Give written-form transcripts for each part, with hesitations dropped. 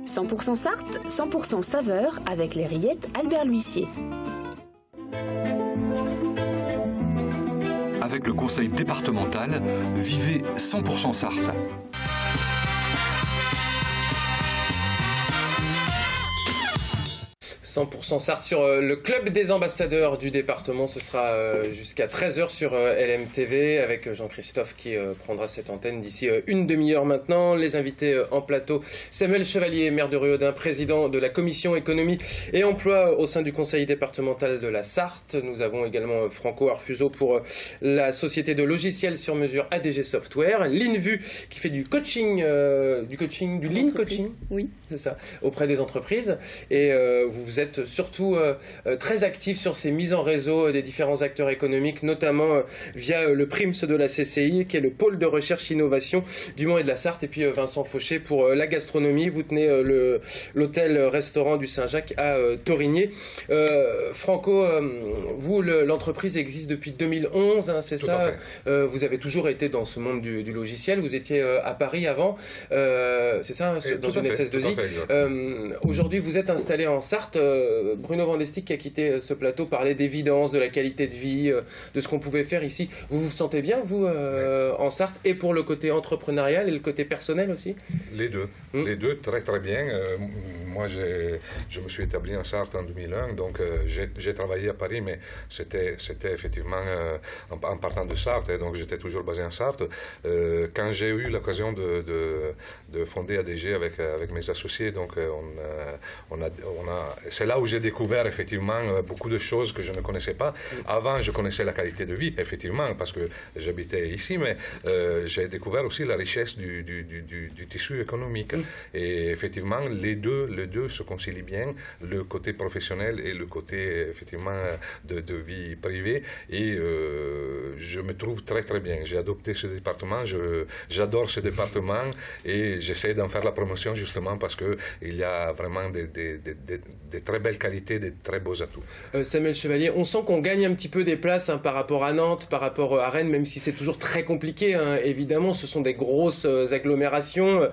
100% Sarthe, 100% saveur avec les rillettes Albert L'Huissier. Avec le conseil départemental, vivez 100% Sarthe. 100% Sarthe sur le club des ambassadeurs du département. Ce sera jusqu'à 13h sur LMTV avec Jean-Christophe qui prendra cette antenne d'ici une demi-heure maintenant. Les invités en plateau, Samuel Chevalier, maire de Ruaudin, président de la commission économie et emploi au sein du conseil départemental de la Sarthe. Nous avons également Franco Arfuso pour la société de logiciels sur mesure ADG Software. Linvu qui fait du coaching, du lean coaching. Oui. C'est ça, auprès des entreprises. Et vous êtes surtout très actif sur ces mises en réseau des différents acteurs économiques, notamment via le PRIMS de la CCI, qui est le pôle de recherche innovation du Mans et de la Sarthe. Et puis Vincent Fauché pour la gastronomie. Vous tenez l'hôtel-restaurant du Saint-Jacques à Thorigné. Franco, vous, l'entreprise existe depuis 2011, hein, c'est ça? Vous avez toujours été dans ce monde du logiciel. Vous étiez à Paris avant, c'est ça, dans une SS2I. Aujourd'hui, vous êtes installé en Sarthe. Bruno Vandestick qui a quitté ce plateau parlait d'évidence, de la qualité de vie, de ce qu'on pouvait faire ici. Vous vous sentez bien, vous, en Sarthe, et pour le côté entrepreneurial et le côté personnel aussi? Les deux. Les deux, très très bien. Moi, je me suis établi en Sarthe en 2001, donc j'ai travaillé à Paris, mais c'était effectivement en partant de Sarthe, et donc j'étais toujours basé en Sarthe. Quand j'ai eu l'occasion de fonder ADG avec mes associés, donc c'est là où j'ai découvert effectivement beaucoup de choses que je ne connaissais pas. Avant, je connaissais la qualité de vie, effectivement, parce que j'habitais ici, mais j'ai découvert aussi la richesse du tissu économique. Et effectivement, les deux se concilient bien, le côté professionnel et le côté effectivement de vie privée. Et je me trouve très très bien. J'ai adopté ce département, j'adore ce département et j'essaie d'en faire la promotion justement parce qu'il y a vraiment des très belles qualités, des très beaux atouts. Samuel Chevalier, on sent qu'on gagne un petit peu des places par rapport à Nantes, par rapport à Rennes, même si c'est toujours très compliqué. Évidemment, ce sont des grosses agglomérations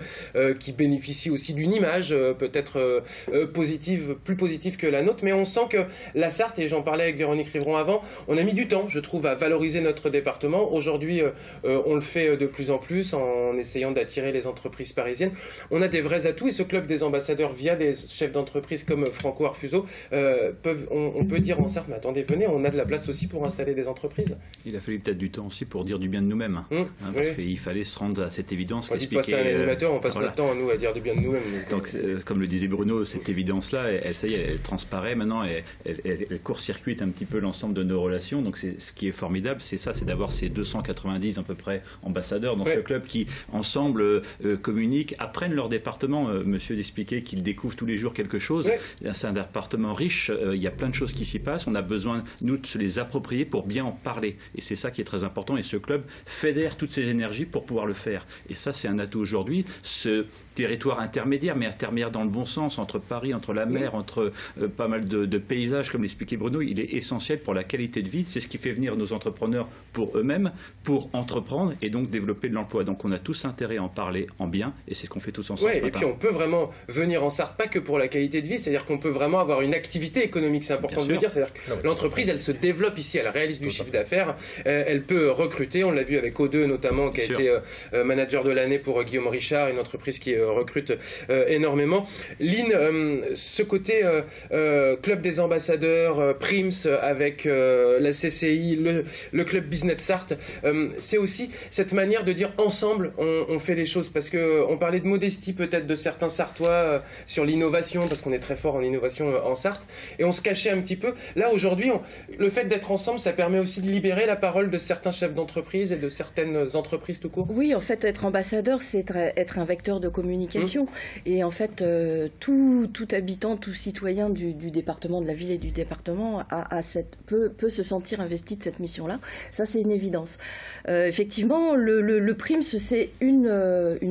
qui bénéficient aussi d'une image peut-être plus positive que la nôtre. Mais on sent que la Sarthe, et j'en parlais avec Véronique Rivron avant, on a mis du temps, je trouve, à valoriser notre département. Aujourd'hui, on le fait de plus en plus en essayant d'attirer les entreprises parisiennes. On a des vrais atouts et ce club des ambassadeurs, via des chefs d'entreprise comme Franco Arfuso, on peut dire en Sarthe, mais attendez, venez, on a de la place aussi pour installer des entreprises. Il a fallu peut-être du temps aussi pour dire du bien de nous-mêmes, parce qu'il fallait se rendre à cette évidence. On dit de passer à un animateur, on passe notre temps à nous à dire du bien de nous-mêmes. Donc, comme le disait Bruno, cette évidence-là, elle transparaît maintenant, elle court-circuite un petit peu l'ensemble de nos relations. Donc ce qui est formidable, c'est d'avoir ces 290 à peu près ambassadeurs dans ce club qui, ensemble, communiquent, apprennent leur département. Monsieur d'expliquer qu'ils découvrent tous les jours quelque chose. C'est un département riche, il y a plein de choses qui s'y passent. On a besoin, nous, de se les approprier pour bien en parler. Et c'est ça qui est très important. Et ce club fédère toutes ces énergies pour pouvoir le faire. Et ça, c'est un atout aujourd'hui. Ce territoire intermédiaire, mais intermédiaire dans le bon sens, entre Paris, entre la mer, entre pas mal de paysages, comme l'expliquait Bruno, il est essentiel pour la qualité de vie. C'est ce qui fait venir nos entrepreneurs pour eux-mêmes, pour entreprendre et donc développer de l'emploi. Donc on a tous intérêt à en parler en bien, et c'est ce qu'on fait tous ensemble. Et puis on peut vraiment venir en Sarthe, pas que pour la qualité de vie, c'est-à-dire qu'on peut vraiment avoir une activité économique, c'est important de le dire, c'est-à-dire que l'entreprise, elle se développe ici, elle réalise du chiffre d'affaires, elle peut recruter, on l'a vu avec O2 notamment, qui a été manager de l'année pour Guillaume Richard, une entreprise qui recrute énormément. Lynn, ce côté club des ambassadeurs, PRIMS avec la CCI, le club Business Sarthe, c'est aussi cette manière de dire ensemble on fait les choses, parce qu'on parlait de modestie peut-être de certains Sartois sur l'innovation, parce qu'on est très fort en innovation en Sarthe, et on se cachait un petit peu. Là aujourd'hui, le fait d'être ensemble, ça permet aussi de libérer la parole de certains chefs d'entreprise et de certaines entreprises tout court. Oui, en fait, être ambassadeur, c'est être un vecteur de communication. Et en fait, tout habitant, tout citoyen du département, de la ville et du département peut se sentir investi de cette mission-là. Ça, c'est une évidence. Effectivement, le PRIMS, c'est une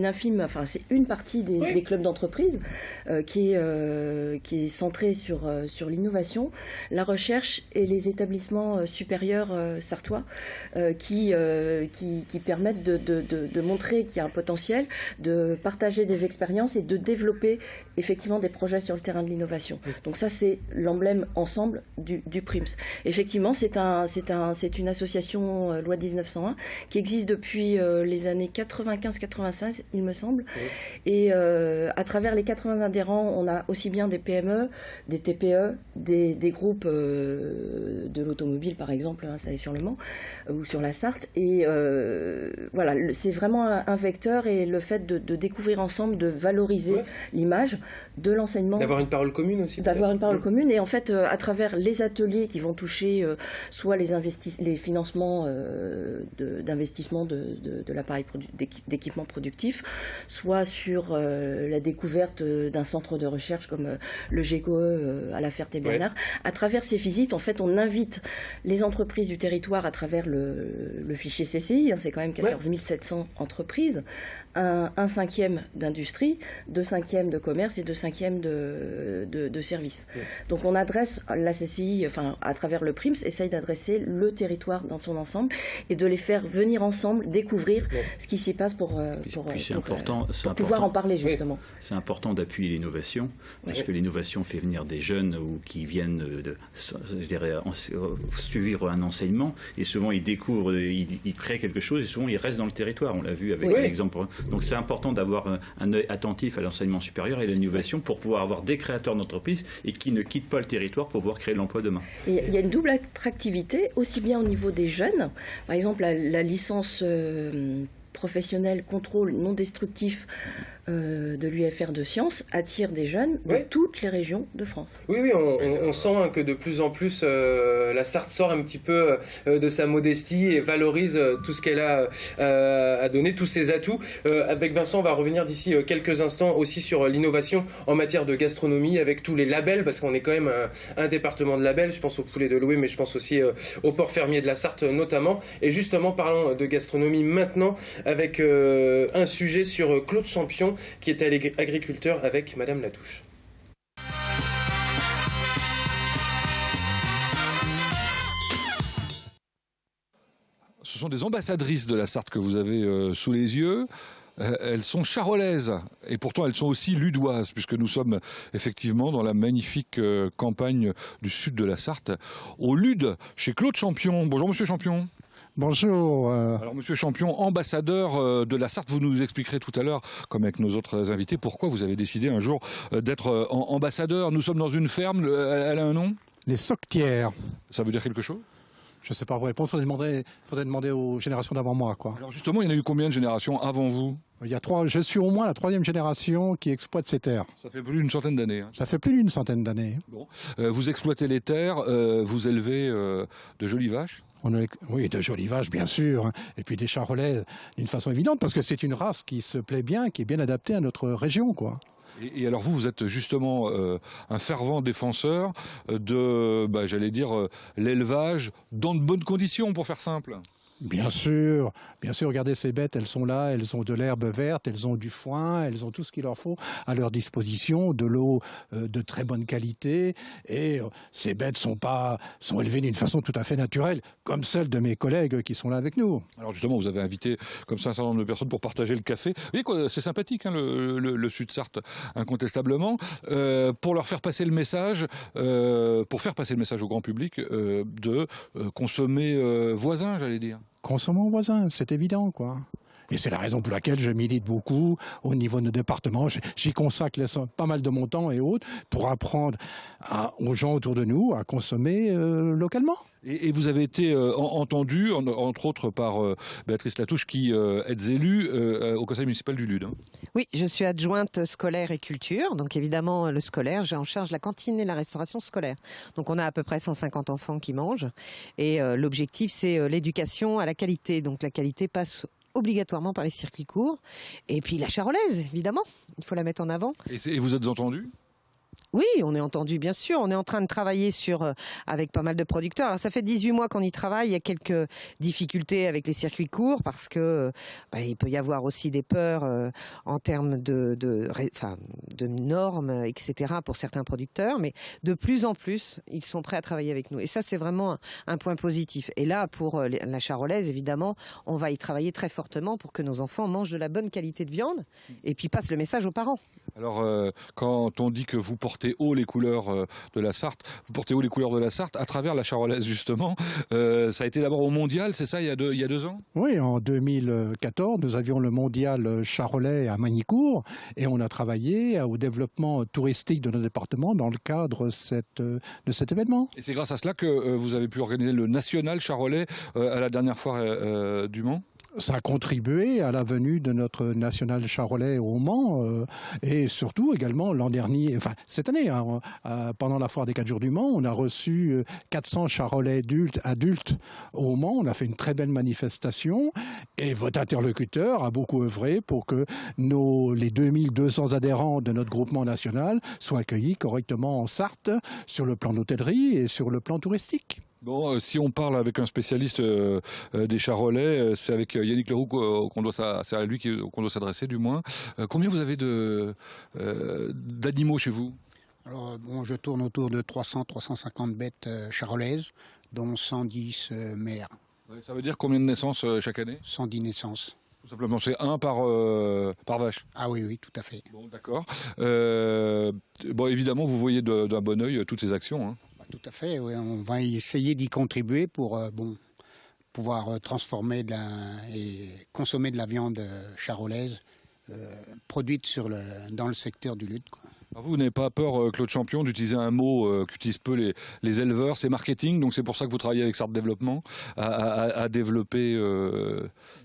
infime, enfin, c'est une partie des clubs d'entreprise qui est centré sur l'innovation, la recherche et les établissements supérieurs sartois qui permettent de montrer qu'il y a un potentiel, de partager des expériences et de développer effectivement des projets sur le terrain de l'innovation. Donc ça, c'est l'emblème ensemble du PRIMS. Effectivement, c'est une association loi 1901 qui existe depuis les années 95-96, il me semble. Et à travers les 80 adhérents, on a aussi bien des PME, des TPE, des groupes de l'automobile, par exemple, installés sur le Mans ou sur la Sarthe. Et voilà, c'est vraiment un vecteur, et le fait de découvrir ensemble, de valoriser l'image de l'enseignement. D'avoir une parole commune aussi. D'avoir une parole commune. Et en fait, à travers les ateliers qui vont toucher soit les financements d'investissement de l'appareil d'équipement productif, soit sur la découverte d'un centre de recherche comme le GECOE à La Ferté-Bernard. À travers ces visites, en fait, on invite les entreprises du territoire à travers le fichier CCI, c'est quand même 14 700 entreprises, un cinquième d'industrie, 2 cinquièmes de commerce et 2 cinquièmes de services. Donc on adresse, la CCI, enfin à travers le PRIMS, essaye d'adresser le territoire dans son ensemble et de les faire venir ensemble, découvrir ce qui s'y passe pour pouvoir en parler justement. C'est important d'appuyer l'innovation, parce que l'innovation fait venir des jeunes ou qui viennent suivre un enseignement, et souvent ils découvrent, ils créent quelque chose, et souvent ils restent dans le territoire. On l'a vu avec l'exemple. Donc c'est important d'avoir un œil attentif à l'enseignement supérieur et à l'innovation pour pouvoir avoir des créateurs d'entreprises et qui ne quittent pas le territoire pour pouvoir créer l'emploi demain. Il y a une double attractivité, aussi bien au niveau des jeunes, par exemple la licence professionnelle contrôle non destructif de l'UFR de sciences attire des jeunes de toutes les régions de France. Oui, on sent que de plus en plus la Sarthe sort un petit peu de sa modestie et valorise tout ce qu'elle a à donner, tous ses atouts. Avec Vincent, on va revenir d'ici quelques instants aussi sur l'innovation en matière de gastronomie avec tous les labels, parce qu'on est quand même un département de labels. Je pense au poulet de Loué, mais je pense aussi au port fermier de la Sarthe notamment. Et justement, parlons de gastronomie maintenant avec un sujet sur Claude Champion, qui est agriculteur, avec Madame Latouche. Ce sont des ambassadrices de la Sarthe que vous avez sous les yeux. Elles sont charolaises et pourtant elles sont aussi ludoises, puisque nous sommes effectivement dans la magnifique campagne du sud de la Sarthe, au Lude, chez Claude Champion. Bonjour Monsieur Champion. Bonjour. Alors Monsieur Champion, ambassadeur de la Sarthe, vous nous expliquerez tout à l'heure, comme avec nos autres invités, pourquoi vous avez décidé un jour d'être ambassadeur. Nous sommes dans une ferme, elle a un nom ? Les Soquetières. Ça veut dire quelque chose ? Je ne sais pas vous répondre, il faudrait demander aux générations d'avant moi, quoi. Alors justement, il y en a eu combien de générations avant vous ? Je suis au moins la 3e génération qui exploite ces terres. Ça fait plus d'une centaine d'années. Hein. Ça fait plus d'une centaine d'années. Bon. Vous exploitez les terres, vous élevez de jolies vaches ? Oui, de jolies vaches, bien sûr, hein. Et puis des charolais d'une façon évidente, parce que c'est une race qui se plaît bien, qui est bien adaptée à notre région, quoi. Et alors vous êtes justement un fervent défenseur de, l'élevage dans de bonnes conditions, pour faire simple. Bien sûr, regardez ces bêtes, elles sont là, elles ont de l'herbe verte, elles ont du foin, elles ont tout ce qu'il leur faut à leur disposition, de l'eau de très bonne qualité, et ces bêtes sont élevées d'une façon tout à fait naturelle, comme celles de mes collègues qui sont là avec nous. Alors justement, vous avez invité comme ça un certain nombre de personnes pour partager le café. Vous voyez quoi, c'est sympathique, hein, le Sud-Sarthe, incontestablement, pour leur faire passer le message, pour faire passer le message au grand public de consommer voisin, j'allais dire. Consommons voisins, c'est évident, quoi. Et c'est la raison pour laquelle je milite beaucoup au niveau de nos départements. J'y consacre pas mal de mon temps et autres pour apprendre aux gens autour de nous à consommer localement. Et vous avez été entendu, entre autres, par Béatrice Latouche, qui êtes élue au conseil municipal du Lude. Hein. Oui, je suis adjointe scolaire et culture. Donc évidemment, le scolaire, j'ai en charge la cantine et la restauration scolaire. Donc on a à peu près 150 enfants qui mangent. Et l'objectif, c'est l'éducation à la qualité. Donc la qualité passe obligatoirement par les circuits courts. Et puis la charolaise, évidemment, il faut la mettre en avant. Et vous êtes entendu ? Oui, on est entendu, bien sûr. On est en train de travailler avec pas mal de producteurs. Alors, ça fait 18 mois qu'on y travaille. Il y a quelques difficultés avec les circuits courts parce que il peut y avoir aussi des peurs en termes de normes, etc. pour certains producteurs. Mais de plus en plus, ils sont prêts à travailler avec nous. Et ça, c'est vraiment un point positif. Et là, pour la charolaise, évidemment, on va y travailler très fortement pour que nos enfants mangent de la bonne qualité de viande et puis passent le message aux parents. Alors, quand on dit que vous portez haut les couleurs de la Sarthe, vous portez haut les couleurs de la Sarthe à travers la charolaise, justement. Ça a été d'abord au mondial, c'est ça, il y a 2 ans? Oui, en 2014, nous avions le mondial charolais à Magny-Cours et on a travaillé au développement touristique de notre département dans le cadre de cet événement. Et c'est grâce à cela que vous avez pu organiser le national charolais à la dernière foire du Mans? Ça a contribué à la venue de notre national charolais au Mans et surtout également l'an dernier, cette année, pendant la foire des 4 jours du Mans, on a reçu 400 charolais adultes au Mans. On a fait une très belle manifestation et votre interlocuteur a beaucoup œuvré pour que les 2200 adhérents de notre groupement national soient accueillis correctement en Sarthe sur le plan d'hôtellerie et sur le plan touristique. Bon, si on parle avec un spécialiste des charolais, c'est avec Yannick Leroux c'est à lui qu'on doit s'adresser du moins. Combien vous avez d'animaux chez vous? Alors, je tourne autour de 300-350 bêtes charolaises, dont 110 mères. Ça veut dire combien de naissances chaque année? 110 naissances. Tout simplement, c'est un par vache. Ah oui, tout à fait. Bon, d'accord. Évidemment, vous voyez d'un bon œil toutes ces actions, hein. Tout à fait, oui. On va essayer d'y contribuer pour pouvoir transformer et consommer de la viande charolaise produite dans le secteur du luth, quoi. Alors vous n'avez pas peur, Claude Champion, d'utiliser un mot qu'utilisent peu les éleveurs, c'est marketing, donc c'est pour ça que vous travaillez avec Sarthe Développement à développer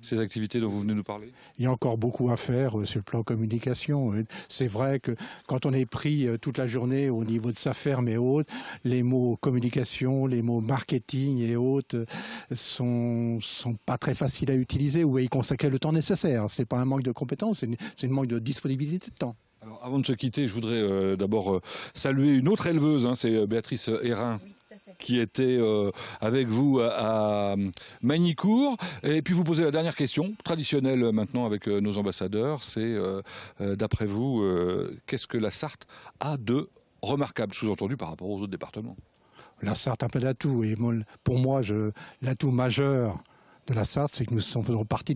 ces activités dont vous venez nous parler? Il y a encore beaucoup à faire sur le plan communication. C'est vrai que quand on est pris toute la journée au niveau de sa ferme et autres, les mots communication, les mots marketing et autres sont pas très faciles à utiliser ou à y consacrer le temps nécessaire. C'est pas un manque de compétences, c'est une manque de disponibilité de temps. Alors, avant de se quitter, je voudrais d'abord saluer une autre éleveuse, c'est Béatrice Hérin, qui était avec vous à Magny-Cours. Et puis vous posez la dernière question, traditionnelle maintenant avec nos ambassadeurs, c'est d'après vous, qu'est-ce que la Sarthe a de remarquable, sous-entendu par rapport aux autres départements? La Sarthe a un peu d'atout, et pour moi, l'atout majeur de la Sarthe, c'est que nous sommes aux portes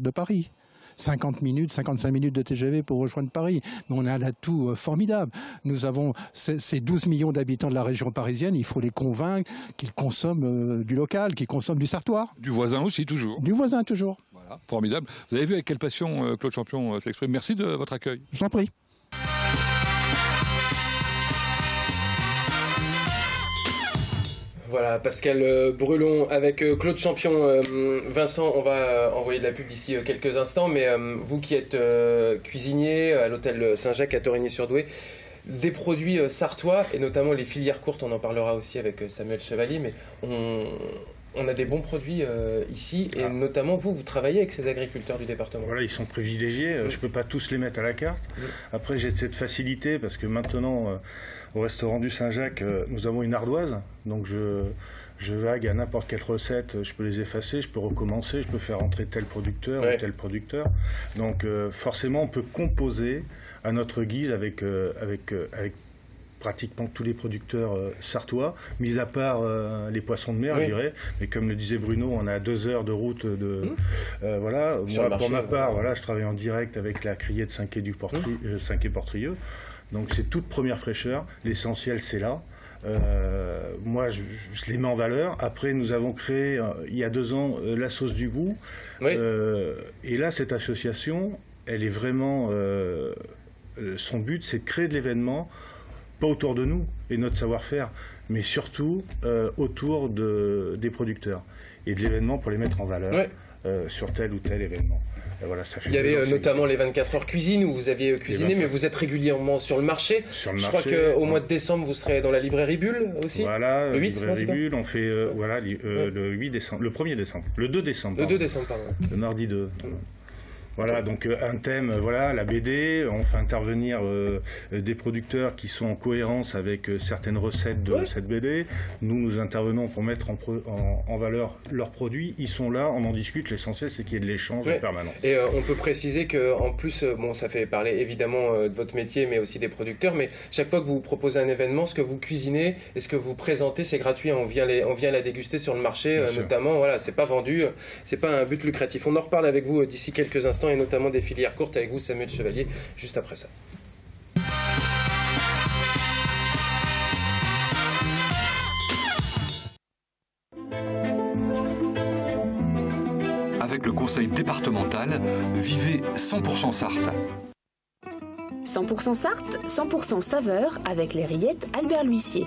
de Paris. 55 minutes de TGV pour rejoindre Paris. Mais on a un atout formidable. Nous avons ces 12 millions d'habitants de la région parisienne, il faut les convaincre qu'ils consomment du local, qu'ils consomment du sartois. Du voisin aussi, toujours. Du voisin, toujours. Voilà, formidable. Vous avez vu avec quelle passion Claude Champion s'exprime. Merci de votre accueil. Je vous en prie. Voilà, Pascal Brulon avec Claude Champion. Vincent, on va envoyer de la pub d'ici quelques instants, mais vous qui êtes cuisinier à l'hôtel Saint-Jacques à Torigny-sur-Douai, des produits sartois, et notamment les filières courtes, on en parlera aussi avec Samuel Chevalier, mais on a des bons produits ici, et notamment vous travaillez avec ces agriculteurs du département. Voilà, ils sont privilégiés, je ne peux pas tous les mettre à la carte. Après, j'ai cette facilité, parce que maintenant, au restaurant du Saint-Jacques, nous avons une ardoise, donc je vague à n'importe quelle recette, je peux les effacer, je peux recommencer, je peux faire entrer tel producteur ou tel producteur. Donc forcément, on peut composer à notre guise avec pratiquement tous les producteurs sartois, mis à part les poissons de mer, je dirais. Mais comme le disait Bruno, on a 2 heures de route voilà. Moi, pour ma part, voilà, je travaille en direct avec la criée de Saint-Quay-Portrieux. Donc c'est toute première fraîcheur. L'essentiel, c'est là. Moi, je les mets en valeur. Après, nous avons créé, il y a 2 ans, la sauce du goût. Et là, cette association, elle est vraiment... son but, c'est de créer de l'événement, pas autour de nous et notre savoir-faire, mais surtout autour des producteurs et de l'événement pour les mettre en valeur sur tel ou tel événement. Voilà, ça fait il y avait notamment les 24 heures cuisine où vous aviez cuisiné, mais vous êtes régulièrement sur le marché. Je crois qu'au mois de décembre, vous serez dans la librairie Bulle aussi. Voilà, le 8, librairie Bulle, on fait le 8 décembre, le 1er décembre. Le 2 décembre. Le 2 décembre, pardon. Le mardi 2. Voilà, donc un thème, voilà, la BD, on fait intervenir des producteurs qui sont en cohérence avec certaines recettes de cette BD. Nous intervenons pour mettre en valeur leurs produits. Ils sont là, on en discute, l'essentiel c'est qu'il y ait de l'échange en permanence. Et on peut préciser qu'en plus, bon, ça fait parler évidemment de votre métier, mais aussi des producteurs, mais chaque fois que vous proposez un événement, ce que vous cuisinez et ce que vous présentez, c'est gratuit, on vient la déguster sur le marché, notamment, voilà, c'est pas vendu, c'est pas un but lucratif. On en reparle avec vous d'ici quelques instants, et notamment des filières courtes avec vous, Samuel Chevalier, juste après ça. Avec le conseil départemental, vivez 100% Sarthe. 100% Sarthe, 100% saveur avec les rillettes Albert L'Huissier.